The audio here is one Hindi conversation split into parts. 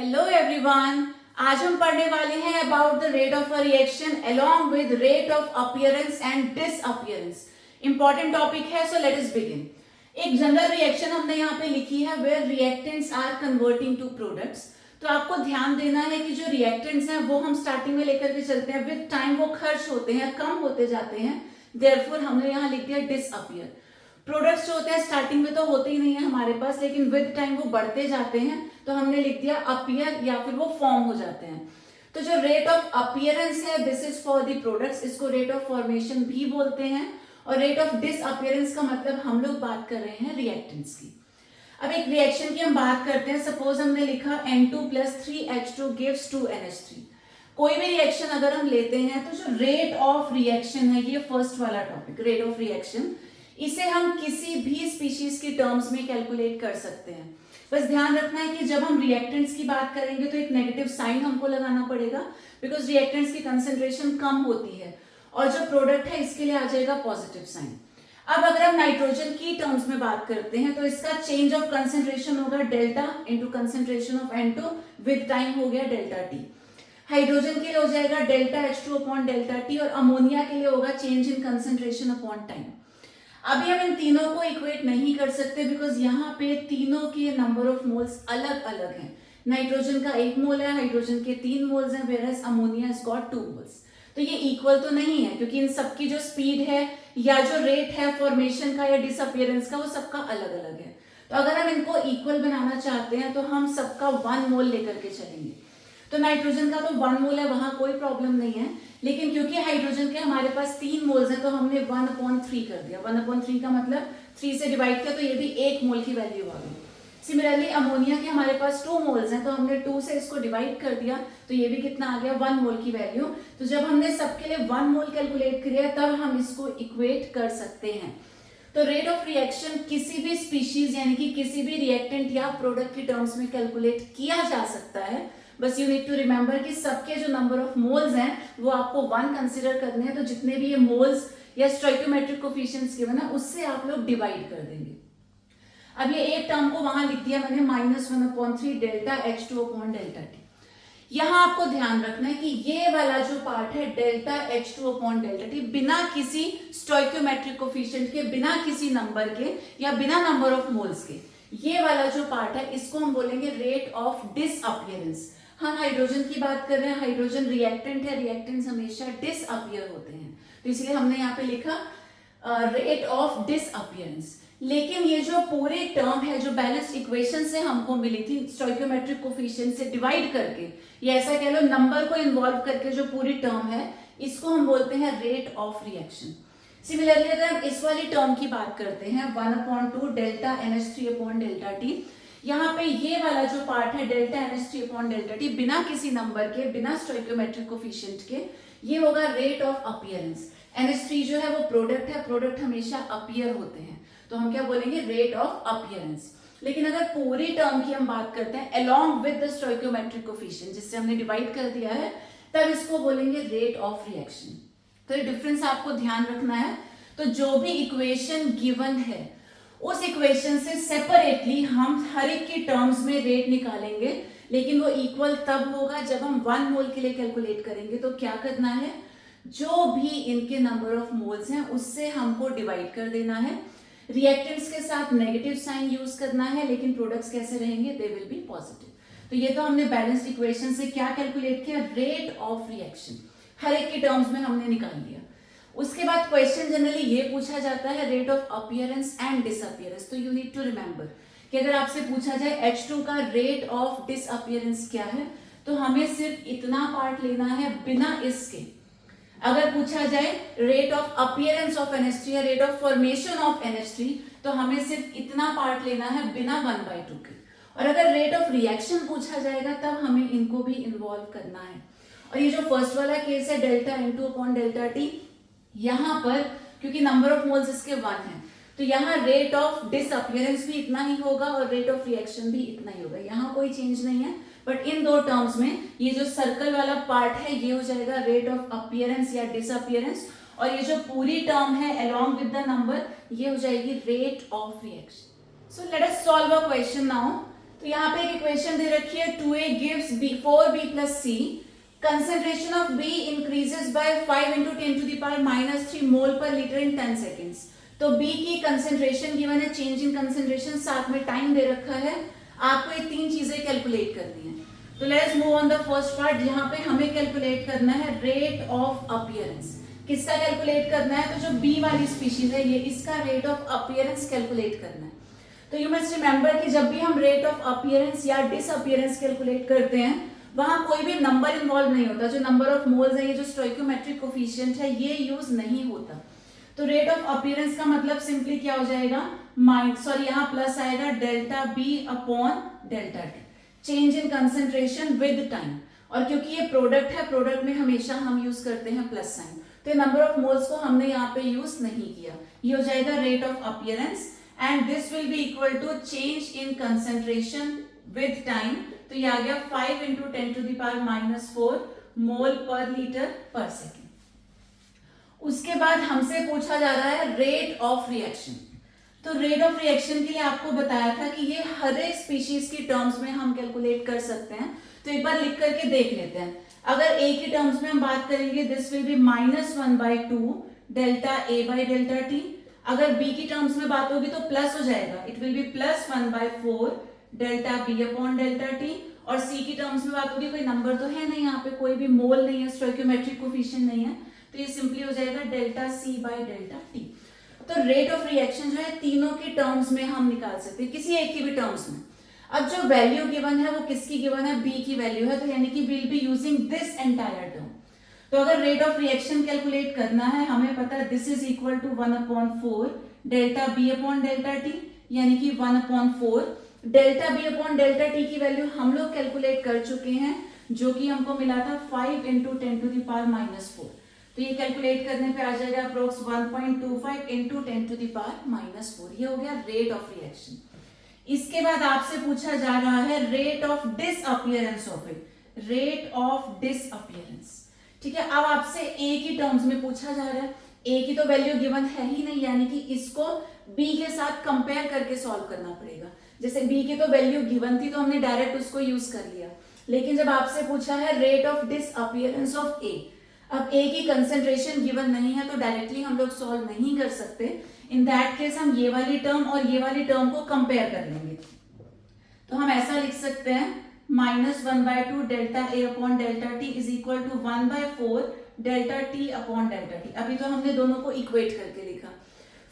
हेलो एवरीवन, आज हम पढ़ने वाले हैं about the rate of a reaction along with rate of appearance and disappearance. Important topic है, सो लेट अस बिगिन। एक जनरल रिएक्शन हमने यहाँ पे लिखी है where reactants are converting to products. तो आपको ध्यान देना है कि जो रिएक्टेंट्स हैं वो हम स्टार्टिंग में लेकर के चलते हैं, विद टाइम वो खर्च होते हैं, कम होते जाते हैं, देयरफॉर हमने यहाँ लिख दिया डिसअपीयर। प्रोडक्ट्स जो होते हैं स्टार्टिंग में तो होते ही नहीं है हमारे पास, लेकिन विद टाइम वो बढ़ते जाते हैं, तो हमने लिख दिया अपीयर या फिर वो फॉर्म हो जाते हैं। तो जो रेट ऑफ अपीयरेंस है this is for the products, इसको रेट ऑफ फॉर्मेशन भी बोलते हैं। और रेट ऑफ डिसअपीयरेंस का मतलब हम लोग बात कर रहे हैं रिएक्टेंट्स की। अब एक रिएक्शन की हम बात करते हैं। सपोज हमने लिखा N2 + 3H2 gives 2NH3। कोई भी रिएक्शन अगर हम लेते हैं तो जो रेट ऑफ रिएक्शन है, ये फर्स्ट वाला टॉपिक, रेट ऑफ रिएक्शन, इसे हम किसी भी स्पीशीज के टर्म्स में कैलकुलेट कर सकते हैं। बस ध्यान रखना है कि जब हम रिएक्टेंट्स की बात करेंगे तो एक नेगेटिव साइन हमको लगाना पड़ेगा, बिकॉज रिएक्टेंट्स की कंसेंट्रेशन कम होती है, और जो प्रोडक्ट है इसके लिए आ जाएगा पॉजिटिव साइन। अब अगर हम नाइट्रोजन की टर्म्स में बात करते हैं तो इसका चेंज ऑफ कंसेंट्रेशन होगा delta into concentration of N2, with time हो गया डेल्टा टी। हाइड्रोजन के लिए हो जाएगा delta H2 upon delta T, और अमोनिया के लिए होगा change in concentration upon time. अभी हम इन तीनों को इक्वेट नहीं कर सकते, बिकॉज यहाँ पे तीनों के नंबर ऑफ मोल्स अलग अलग हैं। नाइट्रोजन का 1 मोल है, हाइड्रोजन के 3 मोल्स हैं, whereas ammonia is got 2 moles. तो ये इक्वल तो नहीं है, क्योंकि इन सबकी जो स्पीड है या जो रेट है फॉर्मेशन का या डिसअपीयरेंस का, वो सबका अलग अलग है। तो अगर हम इनको इक्वल बनाना चाहते हैं तो हम सबका 1 मोल लेकर के चलेंगे। तो नाइट्रोजन का तो 1 मोल है, वहां कोई प्रॉब्लम नहीं है, लेकिन क्योंकि हाइड्रोजन के हमारे पास 3 मोल्स हैं तो हमने 1/3 कर दिया। 1/3 का मतलब 3 से डिवाइड किया, तो ये भी 1 मोल की वैल्यू आ गई। सिमिलरली अमोनिया के हमारे पास 2 मोल्स हैं तो हमने 2 से इसको डिवाइड कर दिया, तो ये भी कितना आ गया, 1 मोल की वैल्यू। तो जब हमने सबके लिए 1 मोल कैलकुलेट किया तब हम इसको इक्वेट कर सकते हैं। तो रेट ऑफ रिएक्शन किसी भी स्पीशीज यानी कि किसी भी रिएक्टेंट या प्रोडक्ट की टर्म्स में कैलकुलेट किया जा सकता है। बस यू नीड टू रिमेंबर कि सबके जो नंबर ऑफ मोल्स हैं वो आपको 1 कंसिडर करने हैं। तो जितने भी ये मोल्स या स्टोइकोमेट्रिक कोफिशिएंट्स गिवन है उससे आप लोग डिवाइड कर देंगे। अब ये एक टर्म को वहां लिख दिया मैंने -1/3 delta H2 upon delta T. यहां आपको ध्यान रखना है कि ये वाला जो पार्ट है delta H2 upon delta T, बिना किसी स्टोइकोमेट्रिक कोफिशिएंट के, बिना किसी नंबर के या बिना नंबर ऑफ मोल्स के, ये वाला जो पार्ट है इसको हम बोलेंगे रेट ऑफ डिसअपीयरेंस। हम हाइड्रोजन की बात कर रहे हैं, हाइड्रोजन रिएक्टेंट है, रिएक्टेंट्स हमेशा डिसअपीयर होते हैं, तो इसलिए हमने यहाँ पे लिखा रेट ऑफ डिसअपीयरेंस। लेकिन ये जो पूरी टर्म है जो बैलेंस्ड इक्वेशन से हमको मिली थी स्टोइकोमेट्रिक कोफिशिएंट से डिवाइड करके, या ऐसा कह लो नंबर को इन्वॉल्व करके जो पूरी टर्म है, इसको हम बोलते हैं रेट ऑफ रिएक्शन। सिमिलरली अगर हम इस वाली टर्म की बात करते हैं 1/2 delta NH3 upon delta T, यहाँ पे ये वाला जो पार्ट है delta NH3 upon delta T, बिना किसी नंबर के, बिना स्टोइकोमेट्रिक कोफिशिएंट के, ये होगा रेट ऑफ अपीयरेंस। NH3 जो है वो प्रोडक्ट है, प्रोडक्ट हमेशा अपीयर होते हैं, तो हम क्या बोलेंगे, रेट ऑफ अपीयरेंस। लेकिन अगर पूरी टर्म की हम बात करते हैं along with the stoichiometric coefficient, जिससे हमने डिवाइड कर दिया है, तब इसको बोलेंगे रेट ऑफ रिएक्शन। तो ये डिफरेंस आपको ध्यान रखना है। तो जो भी इक्वेशन गिवन है उस इक्वेशन से सेपरेटली हम हर एक की टर्म्स में रेट निकालेंगे, लेकिन वो इक्वल तब होगा जब हम 1 मोल के लिए कैलकुलेट करेंगे। तो क्या करना है, जो भी इनके नंबर ऑफ मोल्स हैं उससे हमको डिवाइड कर देना है। रिएक्टेंट्स के साथ नेगेटिव साइन यूज करना है, लेकिन प्रोडक्ट्स कैसे रहेंगे, दे विल बी पॉजिटिव। तो ये तो हमने बैलेंस्ड इक्वेशन से क्या कैलकुलेट किया, रेट ऑफ रिएक्शन, हर एक के टर्म्स में हमने निकाल लिया। उसके बाद क्वेश्चन जनरली ये पूछा जाता है rate of appearance and disappearance. तो यू नीड टू रिमेंबर कि अगर आपसे पूछा जाए H2 का रेट ऑफ डिसअपीयरेंस क्या है, तो हमें सिर्फ इतना पार्ट लेना है बिना इसके। अगर पूछा जाए rate of appearance of NH3 या rate of formation of NH3, तो हमें सिर्फ इतना पार्ट लेना है बिना 1/2 के। और अगर रेट ऑफ रिएक्शन पूछा जाएगा तब हमें इनको भी इन्वॉल्व करना है। और ये जो फर्स्ट वाला केस है delta N2 upon delta T, यहाँ पर क्योंकि नंबर ऑफ मोल्स इसके 1 है, तो यहाँ रेट ऑफ डिसअपीयरेंस भी इतना ही होगा और रेट ऑफ रिएक्शन भी इतना ही होगा, यहाँ कोई चेंज नहीं है। बट इन दो टर्म्स में ये जो सर्कल वाला पार्ट है ये हो जाएगा रेट ऑफ अपीयरेंस या डिसअपीयरेंस, और ये जो पूरी टर्म है अलोंग विद द नंबर, ये हो जाएगी rate of reaction. So let us solve a question now. तो यहाँ पे एक इक्वेशन दे रखी है 2a gives b 4b plus c, concentration of b increases by 5 into 10 to the power minus 3 mole per liter in 10 seconds। तो b की कंसेंट्रेशन गिवन है, चेंज इन कंसेंट्रेशन, साथ में टाइम दे रखा है, आपको ये तीन चीजें कैलकुलेट करनी है। तो let's move on the first part, जहां पे हमें कैलकुलेट करना है रेट ऑफ अपीयरेंस। किसका कैलकुलेट करना है? तो जो बी वाली स्पीशीज है ये, इसका रेट ऑफ अपीयरेंस कैलकुलेट करना है। तो यू मस्ट रिमेंबर कि जब भी हम रेट ऑफ अपीयरेंस या डिसअपीयरेंस कैलकुलेट करते हैं वहां कोई भी नंबर इन्वॉल्व नहीं होता। जो नंबर ऑफ मोल्स है, ये जो स्टोइकोमेट्रिक कोफिशिएंट है, ये यूज नहीं होता। तो रेट ऑफ अपीयरेंस का मतलब सिंपली क्या हो जाएगा, यहाँ प्लस आएगा delta B upon delta T, change in concentration with time. और क्योंकि ये प्रोडक्ट है, प्रोडक्ट में हमेशा हम यूज करते हैं प्लस साइन, तो नंबर ऑफ मोल्स को हमने यहाँ पे यूज नहीं किया। ये हो जाएगा rate of appearance and this will be equal to change in concentration with time. तो ये आ गया 5 into 10 to the power minus 4 मोल पर लीटर पर सेकेंड। उसके बाद हमसे पूछा जा रहा है रेट ऑफ रिएक्शन। तो रेट ऑफ रिएक्शन के लिए आपको बताया था कि ये हर एक स्पीशीज की टर्म्स में हम कैलकुलेट कर सकते हैं। तो एक बार लिख करके देख लेते हैं। अगर ए की टर्म्स में हम बात करेंगे, this will be -1/2 delta A by delta T. अगर बी की टर्म्स में बात होगी तो प्लस हो जाएगा, it will be +1/4 delta B upon delta T. और सी की टर्म्स में बात होगी, कोई नंबर तो है नहीं, यहाँ पे कोई भी मोल नहीं है, स्टोइकोमेट्रिक कोफिशिएंट नहीं है, तो ये सिंपली हो जाएगा delta C by delta T. तो रेट ऑफ रिएक्शन जो है तीनों की टर्म्स में हम निकाल सकते हैं, किसी एक की भी टर्म्स में। अब जो वैल्यू गिवन है वो किसकी गिवन है, बी की वैल्यू है, तो यानी कि will be using this entire term. तो अगर रेट ऑफ रिएक्शन कैलकुलेट करना है, हमें पता है this is equal to 1/4 delta B upon delta T, यानी कि 1/4 delta B upon delta T की वैल्यू हम लोग कैलकुलेट कर चुके हैं, जो कि हमको मिला था 5 into 10 to the power -4। तो ये कैलकुलेट करने पे आ जाएगा approx 1.25 into 10 to the power -4। ये हो गया रेट ऑफ रिएक्शन। इसके बाद आपसे पूछा जा रहा है rate of disappearance of it, rate of disappearance. ठीक है, अब आपसे ए की टर्म्स में पूछा जा रहा है। ए की तो वैल्यू गिवन है ही नहीं, यानी कि इसको बी के साथ कंपेयर करके सॉल्व करना पड़ेगा। जैसे बी की तो वैल्यू गिवन थी तो हमने डायरेक्ट उसको यूज कर लिया, लेकिन जब आपसे पूछा है रेट ऑफ डिसअपीयरेंस ऑफ ए, अब ए की कंसेंट्रेशन गिवन नहीं है तो डायरेक्टली हम लोग सॉल्व नहीं कर सकते। इन दैट केस हम ये वाली टर्म और ये वाली टर्म को कंपेयर कर लेंगे। तो हम ऐसा लिख सकते हैं -1/2 delta A upon delta T is equal to 1/4 delta T upon delta T. अभी तो हमने दोनों को इक्वेट करके लिखा।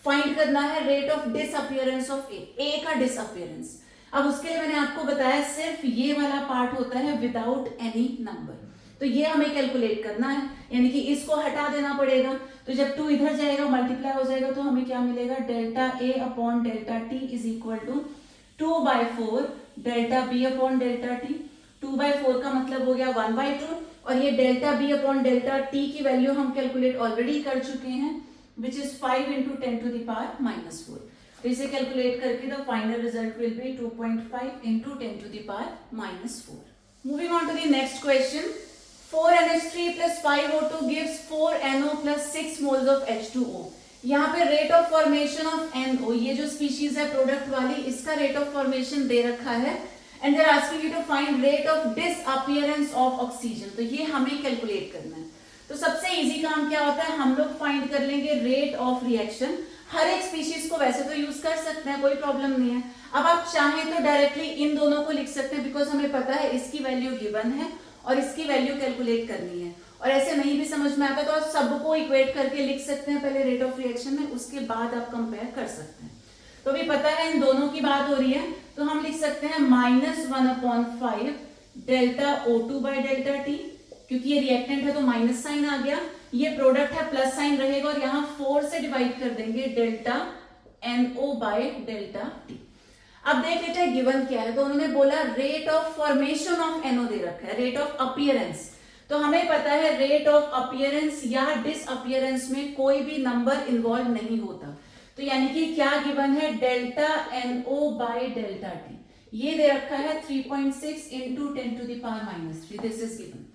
फाइंड करना है रेट ऑफ डिसअपीयरेंस ऑफ ए का डिसअपीयरेंस। अब उसके लिए मैंने आपको बताया सिर्फ ये वाला पार्ट होता है विदाउट एनी नंबर, तो ये हमें कैलकुलेट करना है, यानी कि इसको हटा देना पड़ेगा। तो जब 2 इधर जाएगा मल्टीप्लाई हो जाएगा तो हमें क्या मिलेगा, delta A upon delta T is equal to 2/4 delta B upon delta T. 2/4 का मतलब हो गया 1/2, और ये delta B upon delta T की वैल्यू हम कैलकुलेट ऑलरेडी कर चुके हैं, which is 5 into 10 to the power -4। तो इसे कैलकुलेट करके the final result will be 2.5 into 10 to the power -4। Moving on to the next question. 4NH3 plus 5O2 gives 4NO plus 6 moles of H2O। यहाँ पे rate of formation of NO, ये जो स्पीशीज है प्रोडक्ट वाली, इसका रेट ऑफ फॉर्मेशन दे रखा है and they are asking you to find rate of disappearance of oxygen. तो ये हमें कैलकुलेट करना है। तो सबसे इजी काम क्या होता है, हम लोग फाइंड कर लेंगे रेट ऑफ रिएक्शन। हर एक स्पीशीज को वैसे तो यूज कर सकते हैं, कोई प्रॉब्लम नहीं है। अब आप चाहें तो डायरेक्टली इन दोनों को लिख सकते हैं, बिकॉज हमें पता है इसकी वैल्यू गिवन है और इसकी वैल्यू कैलकुलेट करनी है। और ऐसे नहीं भी समझ में आता तो आप सबको इक्वेट करके लिख सकते हैं पहले रेट ऑफ रिएक्शन में, उसके बाद आप कंपेयर कर सकते हैं। तो अभी पता है इन दोनों की बात हो रही है, तो हम लिख सकते हैं -1/5 delta O2 by delta T, क्योंकि ये रिएक्टेंट है तो माइनस साइन आ गया, ये प्रोडक्ट है प्लस साइन रहेगा, और यहाँ 4 से डिवाइड कर देंगे delta NO by delta T. अब देख लेते हैं गिवन क्या है। तो उन्होंने बोला rate of formation of NO दे रखा है, रेट ऑफ अपीयरेंस। तो हमें पता है रेट ऑफ अपीयरेंस या डिसअपीयरेंस में कोई भी नंबर इन्वॉल्व नहीं होता। तो यानी कि क्या गिवन है, delta NO by delta T, ये दे रखा है 3.6 into 10 to the power -3, this is given.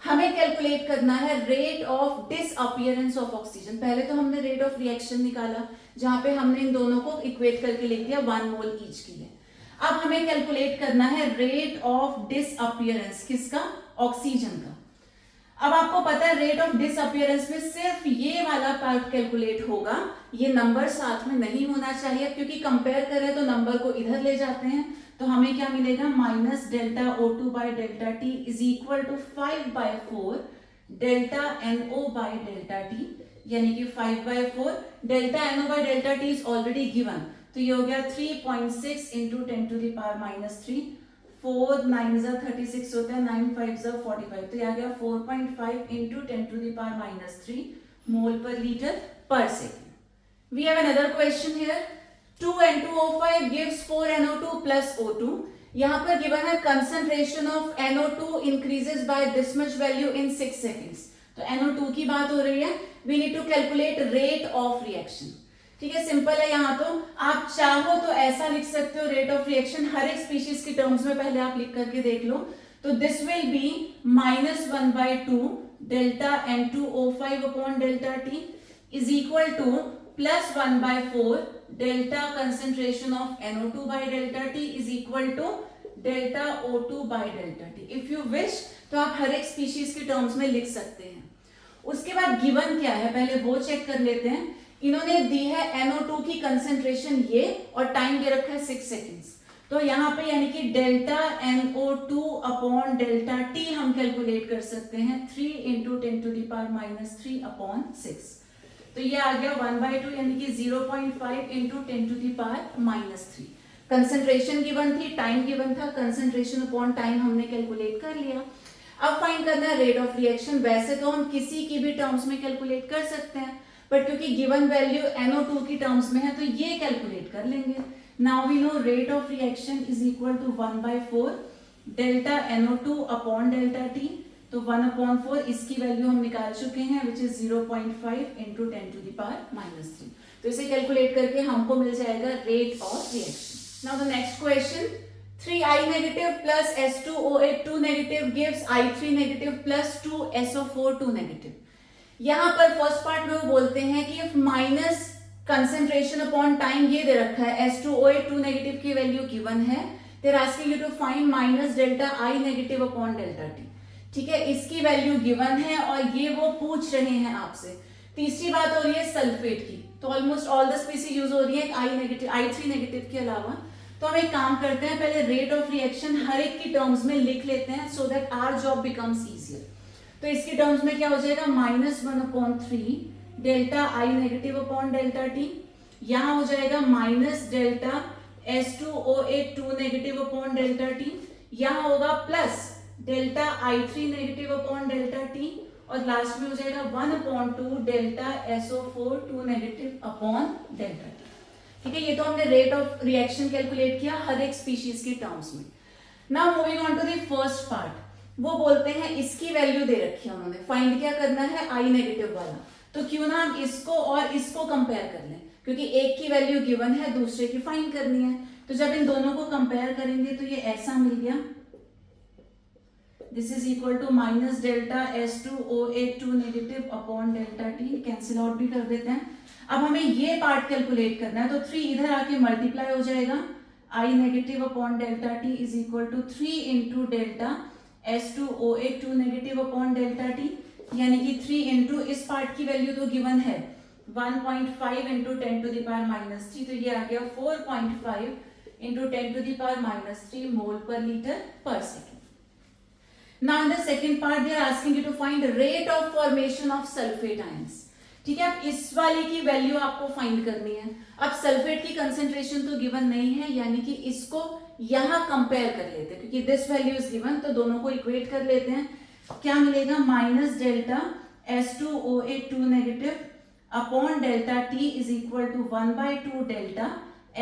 हमें कैलकुलेट करना है rate of disappearance of oxygen. पहले तो हमने रेट ऑफ रिएक्शन निकाला, जहां पे हमने इन दोनों को इक्वेट करके लिख दिया 1 मोल ईच के लिए। अब हमें कैलकुलेट करना है रेट ऑफ डिसअपियरेंस, किसका? ऑक्सीजन का। अब आपको पता है रेट ऑफ डिसअपियरेंस में सिर्फ ये वाला पार्ट कैलकुलेट होगा, ये नंबर साथ में नहीं होना चाहिए, क्योंकि कंपेयर करें तो नंबर को इधर ले जाते हैं, तो हमें क्या मिलेगा? Minus delta O2 by delta T is equal to 5/4 delta NO by delta T, यानी कि 5/4 delta NO by delta T is already given, तो ये हो गया 3.6 इंटू 10⁻³ 4 9 36 होता है, 9 5 45, तो ये आ गया 4.5 इंटू 10⁻³ मोल पर लीटर पर second. We have another question here, 2N2O5 gives 4NO2 plus O2। यहाँ पर गिवन है concentration of NO2 increases by this much value in 6 seconds. तो NO2 की बात हो रही है, we need to calculate rate of reaction. ठीक है, सिंपल है। यहाँ तो आप चाहो तो ऐसा लिख सकते हो, रेट ऑफ रिएक्शन हर एक स्पीशीज की टर्म्स में पहले आप लिख करके देख लो। तो this will be -1/2 delta N2O5 upon delta T is equal to +1/4 delta concentration of NO2 by delta T is equal to delta O2 by delta T. If you wish तो आप हर एक स्पीशीज के टर्म्स में लिख सकते हैं। उसके बाद गिवन क्या है पहले वो चेक कर लेते हैं। इन्होंने दी है NO2 की कंसेंट्रेशन ये, और टाइम दे रखा है 6 सेकेंड्स। तो यहाँ पे यानी कि delta NO2 upon delta T हम कैलकुलेट कर सकते हैं 3 इंटू 10⁻³ अपॉन 6। तो ये आ गया 1/2 यानी कि 0.5 इंटू 10⁻³ कंसेंट्रेशन गिवन थी, टाइम गिवन था, कंसेंट्रेशन अपॉन टाइम हमने कैलकुलेट कर लिया। अब फाइंड करना है रेट ऑफ रिएक्शन। वैसे तो हम किसी की भी टर्म्स में कैलकुलेट कर सकते हैं, बट क्योंकि गिवन वैल्यू NO2 की टर्म्स में है तो ये कैलकुलेट कर लेंगे। Now we know rate of reaction is equal to 1/4 delta NO2 upon delta T. तो 1/4 इसकी वैल्यू हम निकाल चुके हैं, विच इज 0.5 इंटू 10⁻³। तो इसे कैलकुलेट करके हमको मिल जाएगा rate of reaction. Now the next question, 3I negative plus S2O8 2 negative gives I3 negative plus 2SO4 2 negative। यहाँ पर फर्स्ट पार्ट में वो बोलते हैं कि if minus concentration upon time ये दे रखा है, S2O8 2 नेगेटिव की वैल्यू गिवन है, they are asking you to find minus delta I negative upon delta T. ठीक है, इसकी वैल्यू गिवन है और ये वो पूछ रहे हैं आपसे। तीसरी बात हो रही है सल्फेट की, तो almost all the species use हो रही है I3 नेगेटिव के अलावा। तो हम एक काम करते हैं, पहले रेट ऑफ रिएक्शन हर एक की टर्म्स में लिख लेते हैं so that our job becomes easier. तो इसके टर्म्स में क्या हो जाएगा? -1/3 delta I negative upon delta T, यहाँ हो जाएगा minus delta S2O8 2 negative upon delta T, यहाँ होगा plus delta I3 negative upon delta T, और लास्ट में हो जाएगा 1/2 delta SO4 2 negative upon delta T. ठीक है, ये तो हमने रेट ऑफ रिएक्शन कैलकुलेट किया हर एक स्पीशीज के टर्म्स में। Now moving on to the first part, वो बोलते हैं इसकी वैल्यू दे रखी है उन्होंने, फाइंड क्या करना है? I नेगेटिव वाला। तो क्यों ना हम इसको और इसको कंपेयर कर लें, क्योंकि एक की वैल्यू गिवन है, दूसरे की फाइंड करनी है। तो जब इन दोनों को कंपेयर करेंगे तो ये ऐसा मिल गया, this is equal to minus delta S2O8 2 negative upon delta T, cancel out भी कर देते हैं। अब हमें ये पार्ट कैलकुलेट करना है, तो 3 इधर आके मल्टीप्लाई हो जाएगा, I negative upon delta T is equal to 3 into delta S2O8 2 negative upon delta T, यानी कि 3 इंटू इस पार्ट की वैल्यू तो गिवन है 1.5 इंटू 10⁻³ तो ये आ गया 4.5 इंटू 10⁻³ मोल पर लीटर पर second. Now in the second part they are asking you to find the rate of formation of sulfate ions। ठीक है, अब इस वाले की वैल्यू आपको फाइंड करनी है। अब सल्फेट की कंसेंट्रेशन तो गिवन नहीं है, यानी कि इसको यहां कंपेयर कर लेते हैं, क्योंकि दिस वैल्यू इज गिवन, तो दोनों को इक्वेट कर लेते हैं। क्या मिलेगा? Minus delta S2O8 2 negative upon delta T is equal to 1/2 delta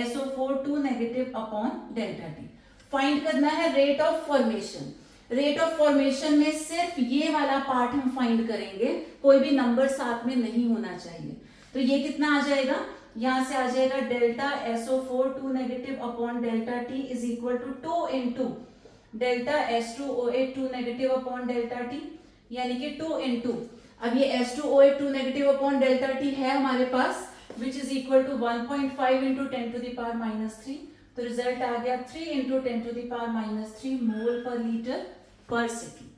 SO4 2 negative upon delta T. Find करना है rate of formation. Rate of formation में सिर्फ ये वाला पार्ट हम फाइंड करेंगे, कोई भी नंबर साथ में नहीं होना चाहिए। तो ये कितना आ जाएगा? यहां से आ जाएगा delta SO4 2 negative upon delta T is equal to 2 into delta S2O8 2 negative upon delta T, यानी कि 2 इंटू, अब ये S2O8 2 negative upon delta T है हमारे पास, which is equal to 1.5 into 10⁻³ तो रिजल्ट आ गया 3 × 10⁻³ मोल पर लीटर पर सेकेंड।